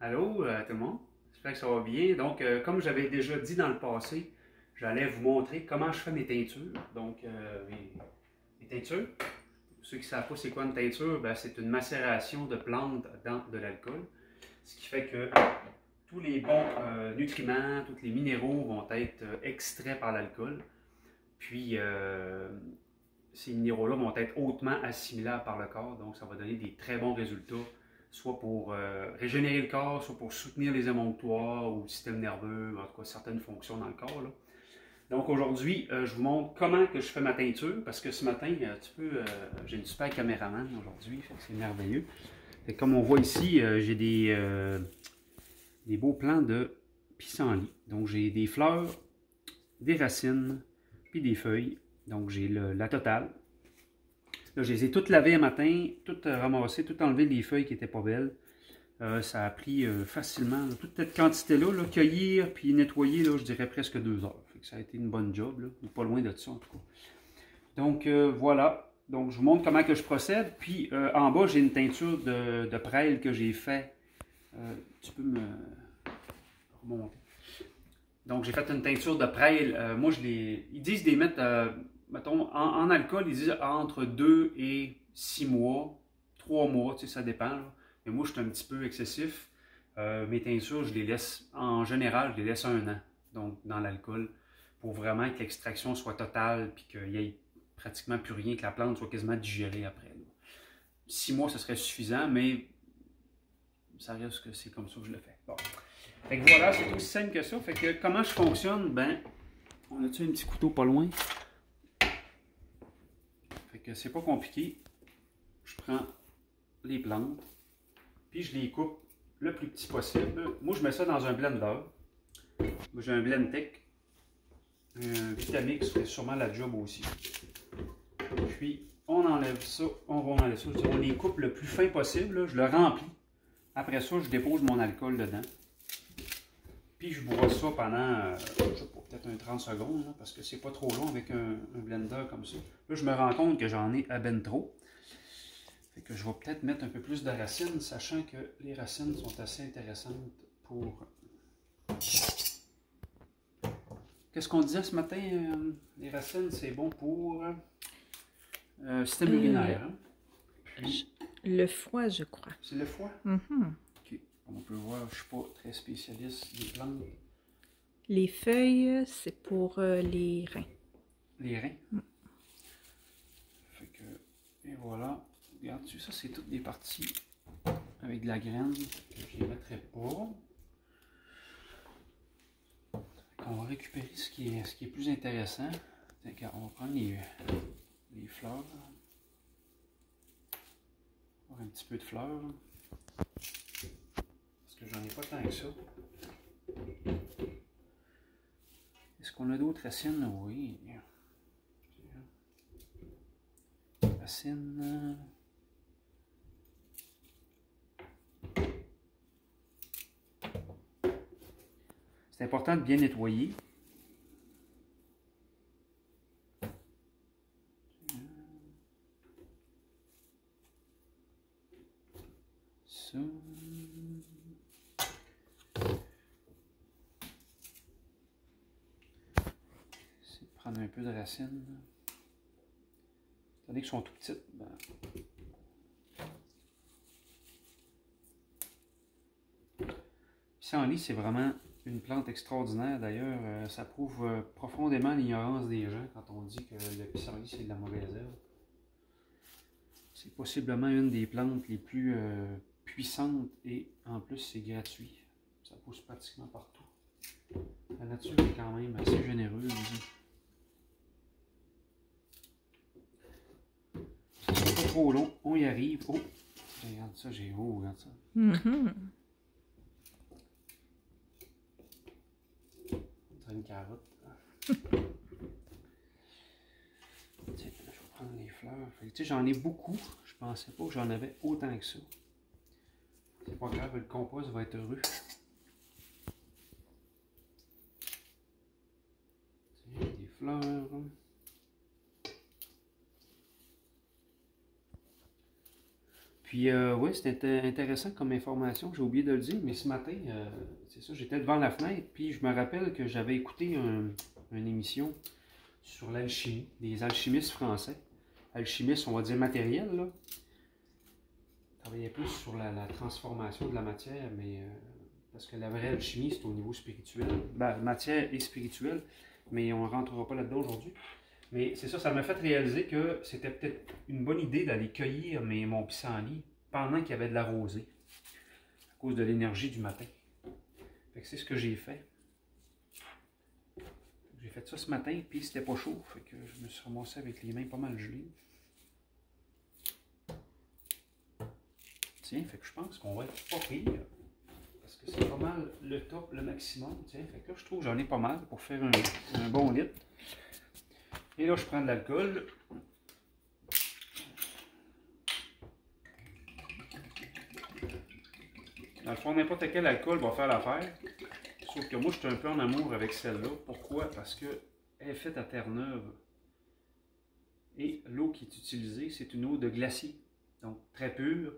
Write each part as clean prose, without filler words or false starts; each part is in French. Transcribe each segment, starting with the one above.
Allô, tout le monde? J'espère que ça va bien. Donc, comme j'avais déjà dit dans le passé, j'allais vous montrer comment je fais mes teintures. Donc, mes teintures, pour ceux qui ne savent pas c'est quoi une teinture, ben, c'est une macération de plantes dans de l'alcool. Ce qui fait que tous les bons nutriments, tous les minéraux vont être extraits par l'alcool. Puis, ces minéraux-là vont être hautement assimilables par le corps. Donc, ça va donner des très bons résultats soit pour régénérer le corps, soit pour soutenir les émonctoires ou le système nerveux, en tout cas certaines fonctions dans le corps. Là. Donc aujourd'hui, je vous montre comment que je fais ma teinture, parce que ce matin, j'ai une super caméraman aujourd'hui, c'est merveilleux. Et comme on voit ici, j'ai des beaux plants de pissenlit. Donc j'ai des fleurs, des racines, puis des feuilles. Donc j'ai la totale. Là, je les ai toutes lavées un matin, toutes ramassées, toutes enlevées les feuilles qui n'étaient pas belles. Ça a pris facilement, là, toute cette quantité-là, cueillir puis nettoyer, là, je dirais presque 2 heures. Fait que ça a été une bonne job, là, ou pas loin de ça en tout cas. Donc voilà, donc je vous montre comment que je procède. Puis en bas, j'ai une teinture de prêle que j'ai fait. Tu peux me remonter. Donc j'ai fait une teinture de prêle. Moi, ils disent de les mettre... mettons, en alcool, ils disent entre 2 et 6 mois, 3 mois, tu sais, ça dépend. Là. Mais moi, je suis un petit peu excessif. Mes teintures, je les laisse, en général, je les laisse 1 an, donc dans l'alcool, pour vraiment que l'extraction soit totale, puis qu'il n'y ait pratiquement plus rien, que la plante soit quasiment digérée après. Là. 6 mois, ce serait suffisant, mais ça reste que c'est comme ça que je le fais. Bon. Fait que voilà, c'est aussi simple que ça. Fait que comment je fonctionne? Ben, on a-tu un petit couteau pas loin? Fait que c'est pas compliqué. Je prends les plantes, puis je les coupe le plus petit possible. Moi, je mets ça dans un blender. Moi, j'ai un Blendtec. Un Vitamix fait sûrement la job aussi. Puis, on enlève ça. On les coupe le plus fin possible. Là. Je le remplis. Après ça, je dépose mon alcool dedans. Puis, je brosse ça pendant, je sais pas, peut-être un 30 secondes, là, parce que c'est pas trop long avec un blender comme ça. Là, je me rends compte que j'en ai à ben trop. Fait que je vais peut-être mettre un peu plus de racines, sachant que les racines sont assez intéressantes pour... Qu'est-ce qu'on disait ce matin? Les racines, c'est bon pour système urinaire. Hein? Puis, le foie, je crois. C'est le foie? Mm-hmm. OK. On peut voir, je ne suis pas très spécialiste des plantes. Les feuilles, c'est pour les reins. Les reins? Mm. Fait que, et voilà. Regarde, ça, c'est toutes des parties avec de la graine. Je ne les mettrai pas. On va récupérer ce qui est plus intéressant. On va prendre les fleurs. On va avoir un petit peu de fleurs. Parce que j'en ai pas tant que ça. Est-ce qu'on a d'autres racines? Oui. Racines. C'est important de bien nettoyer. Ça. C'est de prendre un peu de racines. Étant donné qu'elles sont tout petites, ben... Pissenlit, c'est vraiment une plante extraordinaire. D'ailleurs, ça prouve profondément l'ignorance des gens quand on dit que le pissenlit, c'est de la mauvaise herbe. C'est possiblement une des plantes les plus puissantes et en plus, c'est gratuit. Ça pousse pratiquement partout. La nature est quand même assez généreuse. C'est pas trop long, on y arrive. Oh! Regarde ça, regarde ça. Mm-hmm. Une carotte. Tiens, je vais prendre les fleurs. Tu sais, j'en ai beaucoup. Je pensais pas que j'en avais autant que ça. C'est pas grave, le compost va être heureux. Tiens, des fleurs. Puis, oui, c'était intéressant comme information. J'ai oublié de le dire, mais ce matin, c'est ça, j'étais devant la fenêtre. Puis, je me rappelle que j'avais écouté une émission sur l'alchimie, des alchimistes français. Alchimistes, on va dire matériels, là. Ils travaillaient plus sur la transformation de la matière, mais parce que la vraie alchimie, c'est au niveau spirituel. Ben, matière et spirituelle, mais on ne rentrera pas là-dedans aujourd'hui. Mais c'est ça, ça m'a fait réaliser que c'était peut-être une bonne idée d'aller cueillir mon pissenlit pendant qu'il y avait de la rosée, à cause de l'énergie du matin. Fait que c'est ce que j'ai fait. J'ai fait ça ce matin, puis c'était pas chaud, fait que je me suis ramassé avec les mains pas mal gelées. Tiens, fait que je pense qu'on va être pas pire, parce que c'est pas mal le top, le maximum. Tiens, fait que là, je trouve que j'en ai pas mal pour faire un bon litre. Et là, je prends de l'alcool. Dans le fond, n'importe quel alcool va faire l'affaire. Sauf que moi, je suis un peu en amour avec celle-là. Pourquoi? Parce qu'elle est faite à Terre-Neuve. Et l'eau qui est utilisée, c'est une eau de glacier. Donc, très pure.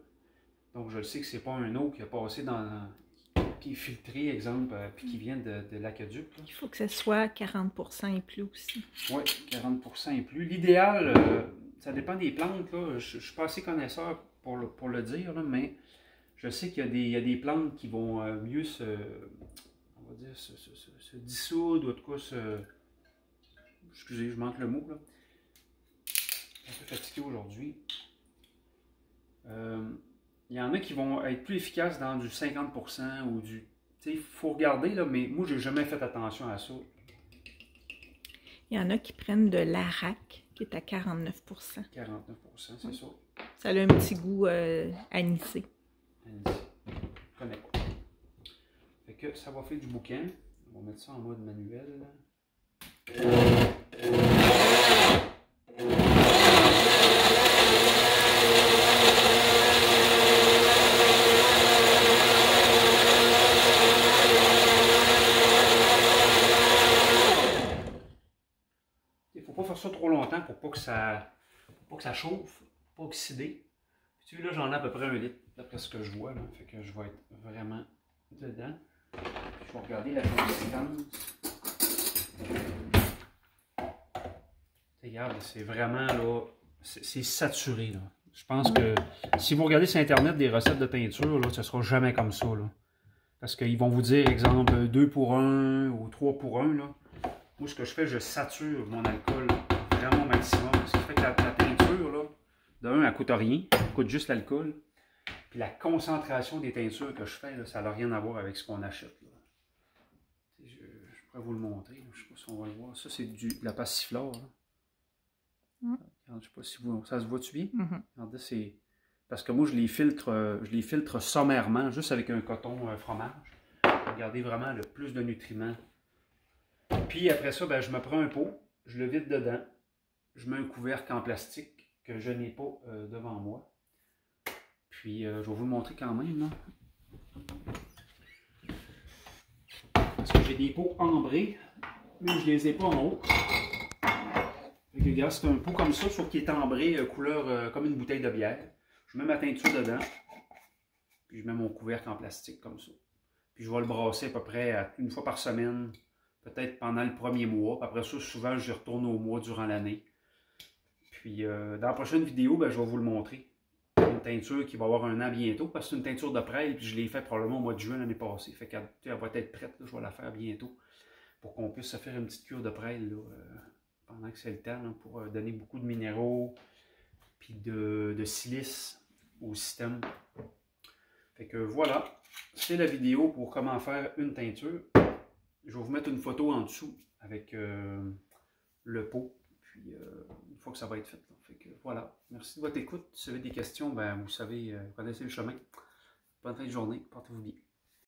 Donc, je sais que c'est pas une eau qui a passé qui est filtrée, exemple, puis qui vient de l'aqueduc. Il faut que ce soit 40% et plus aussi. Oui, 40% et plus. L'idéal, ça dépend des plantes. Là. Je ne suis pas assez connaisseur pour le dire, là, mais je sais qu'il y a des plantes qui vont mieux on va dire, se dissoudre, ou en tout cas excusez, je manque le mot. Là. Un peu fatigué aujourd'hui. Il y en a qui vont être plus efficaces dans du 50% ou du... Tu sais, il faut regarder, là, mais moi, j'ai jamais fait attention à ça. Il y en a qui prennent de l'arac, qui est à 49%. 49%, c'est ça. Ça a un petit goût anisé. Anisé. Je connais pas. Fait que ça va faire du boucan. On va mettre ça en mode manuel. Pas faire ça trop longtemps pour pas que ça chauffe, pas oxyder. Puis tu vois, là, j'en ai à peu près 1 litre, d'après ce que je vois. Là. Fait que je vais être vraiment dedans. Je vais regarder la consistance. Regarde, c'est vraiment là, c'est saturé. Là. Je pense que si vous regardez sur Internet des recettes de teinture, là, ce ne sera jamais comme ça. Là. Parce qu'ils vont vous dire, exemple, 2 pour 1 ou 3 pour 1. Là. Moi, ce que je fais, je sature mon alcool vraiment au maximum. Ce qui fait que la teinture, là, de 1, elle ne coûte rien. Elle coûte juste l'alcool. Puis la concentration des teintures que je fais, là, ça n'a rien à voir avec ce qu'on achète. Là. Je pourrais vous le montrer. Là. Je ne sais pas si on va le voir. Ça, c'est de la passiflore. Je ne sais pas si ça se voit-tu bien? Regardez, c'est... Parce que moi, je les filtre sommairement, juste avec un coton fromage. Regardez vraiment le plus de nutriments. Puis après ça, ben, je me prends un pot, je le vide dedans, je mets un couvercle en plastique que je n'ai pas devant moi. Puis je vais vous le montrer quand même. Là. Parce que j'ai des pots ambrés, mais je ne les ai pas en haut. C'est un pot comme ça, sauf qu'il est ambré, couleur comme une bouteille de bière. Je mets ma teinture dedans, puis je mets mon couvercle en plastique comme ça. Puis je vais le brasser à peu près 1 fois par semaine. Peut-être pendant le premier mois. Après ça, souvent, je retourne au mois durant l'année. Puis, dans la prochaine vidéo, ben, je vais vous le montrer. Une teinture qui va avoir 1 an bientôt, parce que c'est une teinture de prêle, puis je l'ai fait probablement au mois de juin l'année passée. Fait qu'elle va être prête, là, je vais la faire bientôt, pour qu'on puisse se faire une petite cure de prêle, là, pendant que c'est le temps, là, pour donner beaucoup de minéraux, puis de silice au système. Fait que voilà, c'est la vidéo pour comment faire une teinture. Je vais vous mettre une photo en dessous avec le pot, puis une fois que ça va être fait. Là. Fait que voilà, merci de votre écoute. Si vous avez des questions, ben, vous savez, vous connaissez le chemin. Bonne fin de journée, portez-vous bien.